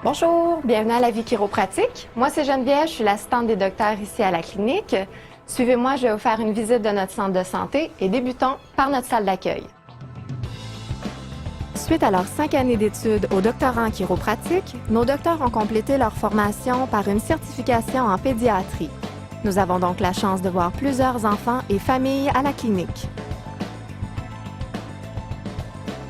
Bonjour, bienvenue à La Vie chiropratique. Moi, c'est Geneviève, je suis l'assistante des docteurs ici à la clinique. Suivez-moi, je vais vous faire une visite de notre centre de santé et débutons par notre salle d'accueil. Suite à leurs 5 années d'études au doctorat en chiropratique, nos docteurs ont complété leur formation par une certification en pédiatrie. Nous avons donc la chance de voir plusieurs enfants et familles à la clinique.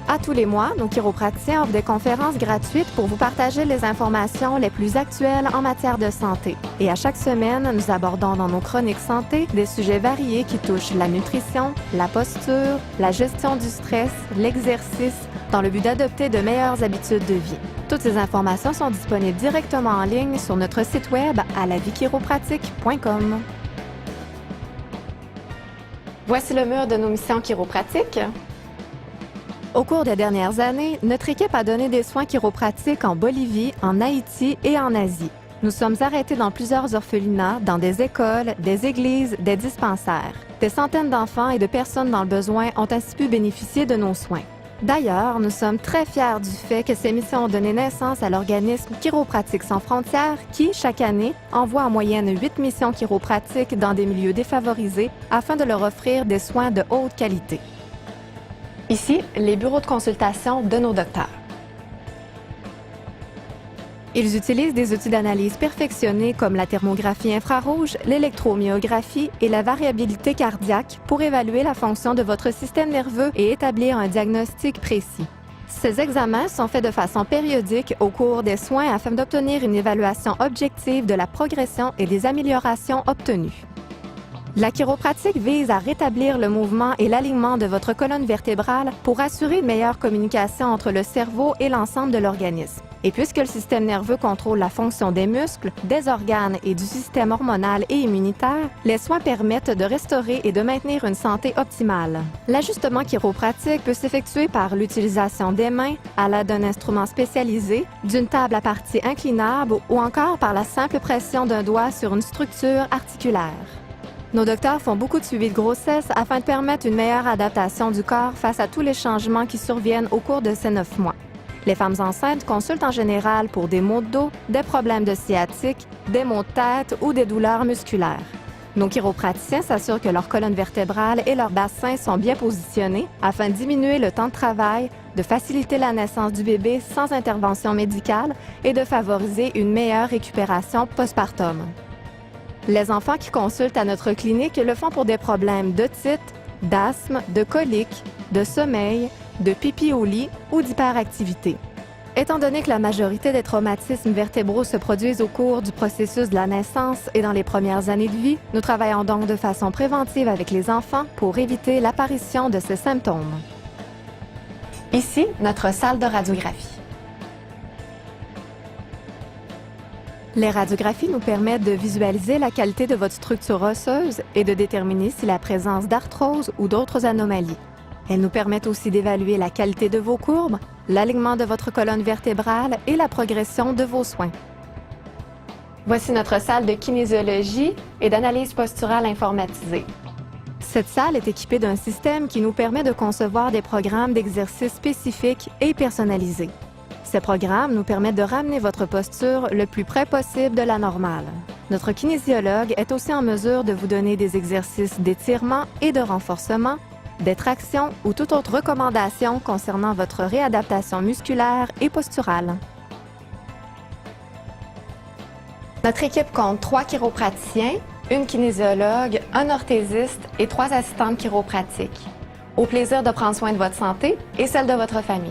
À tous les mois, nos chiropraticiens offrent des conférences gratuites pour vous partager les informations les plus actuelles en matière de santé. Et à chaque semaine, nous abordons dans nos chroniques santé des sujets variés qui touchent la nutrition, la posture, la gestion du stress, l'exercice, dans le but d'adopter de meilleures habitudes de vie. Toutes ces informations sont disponibles directement en ligne sur notre site web à laviechiropratique.com. Voici le mur de nos missions chiropratiques. Au cours des dernières années, notre équipe a donné des soins chiropratiques en Bolivie, en Haïti et en Asie. Nous sommes arrêtés dans plusieurs orphelinats, dans des écoles, des églises, des dispensaires. Des centaines d'enfants et de personnes dans le besoin ont ainsi pu bénéficier de nos soins. D'ailleurs, nous sommes très fiers du fait que ces missions ont donné naissance à l'organisme Chiropratiques sans frontières qui, chaque année, envoie en moyenne 8 missions chiropratiques dans des milieux défavorisés afin de leur offrir des soins de haute qualité. Ici, les bureaux de consultation de nos docteurs. Ils utilisent des outils d'analyse perfectionnés comme la thermographie infrarouge, l'électromyographie et la variabilité cardiaque pour évaluer la fonction de votre système nerveux et établir un diagnostic précis. Ces examens sont faits de façon périodique au cours des soins afin d'obtenir une évaluation objective de la progression et des améliorations obtenues. La chiropratique vise à rétablir le mouvement et l'alignement de votre colonne vertébrale pour assurer une meilleure communication entre le cerveau et l'ensemble de l'organisme. Et puisque le système nerveux contrôle la fonction des muscles, des organes et du système hormonal et immunitaire, les soins permettent de restaurer et de maintenir une santé optimale. L'ajustement chiropratique peut s'effectuer par l'utilisation des mains, à l'aide d'un instrument spécialisé, d'une table à partie inclinable ou encore par la simple pression d'un doigt sur une structure articulaire. Nos docteurs font beaucoup de suivi de grossesse afin de permettre une meilleure adaptation du corps face à tous les changements qui surviennent au cours de ces 9 mois. Les femmes enceintes consultent en général pour des maux de dos, des problèmes de sciatique, des maux de tête ou des douleurs musculaires. Nos chiropraticiens s'assurent que leur colonne vertébrale et leur bassin sont bien positionnés afin de diminuer le temps de travail, de faciliter la naissance du bébé sans intervention médicale et de favoriser une meilleure récupération postpartum. Les enfants qui consultent à notre clinique le font pour des problèmes d'otite, d'asthme, de coliques, de sommeil, de pipi au lit ou d'hyperactivité. Étant donné que la majorité des traumatismes vertébraux se produisent au cours du processus de la naissance et dans les premières années de vie, nous travaillons donc de façon préventive avec les enfants pour éviter l'apparition de ces symptômes. Ici, notre salle de radiographie. Les radiographies nous permettent de visualiser la qualité de votre structure osseuse et de déterminer si la présence d'arthrose ou d'autres anomalies. Elles nous permettent aussi d'évaluer la qualité de vos courbes, l'alignement de votre colonne vertébrale et la progression de vos soins. Voici notre salle de kinésiologie et d'analyse posturale informatisée. Cette salle est équipée d'un système qui nous permet de concevoir des programmes d'exercices spécifiques et personnalisés. Ces programmes nous permettent de ramener votre posture le plus près possible de la normale. Notre kinésiologue est aussi en mesure de vous donner des exercices d'étirement et de renforcement, des tractions ou toute autre recommandation concernant votre réadaptation musculaire et posturale. Notre équipe compte 3 chiropraticiens, une kinésiologue, un orthésiste et 3 assistantes chiropratiques. Au plaisir de prendre soin de votre santé et celle de votre famille.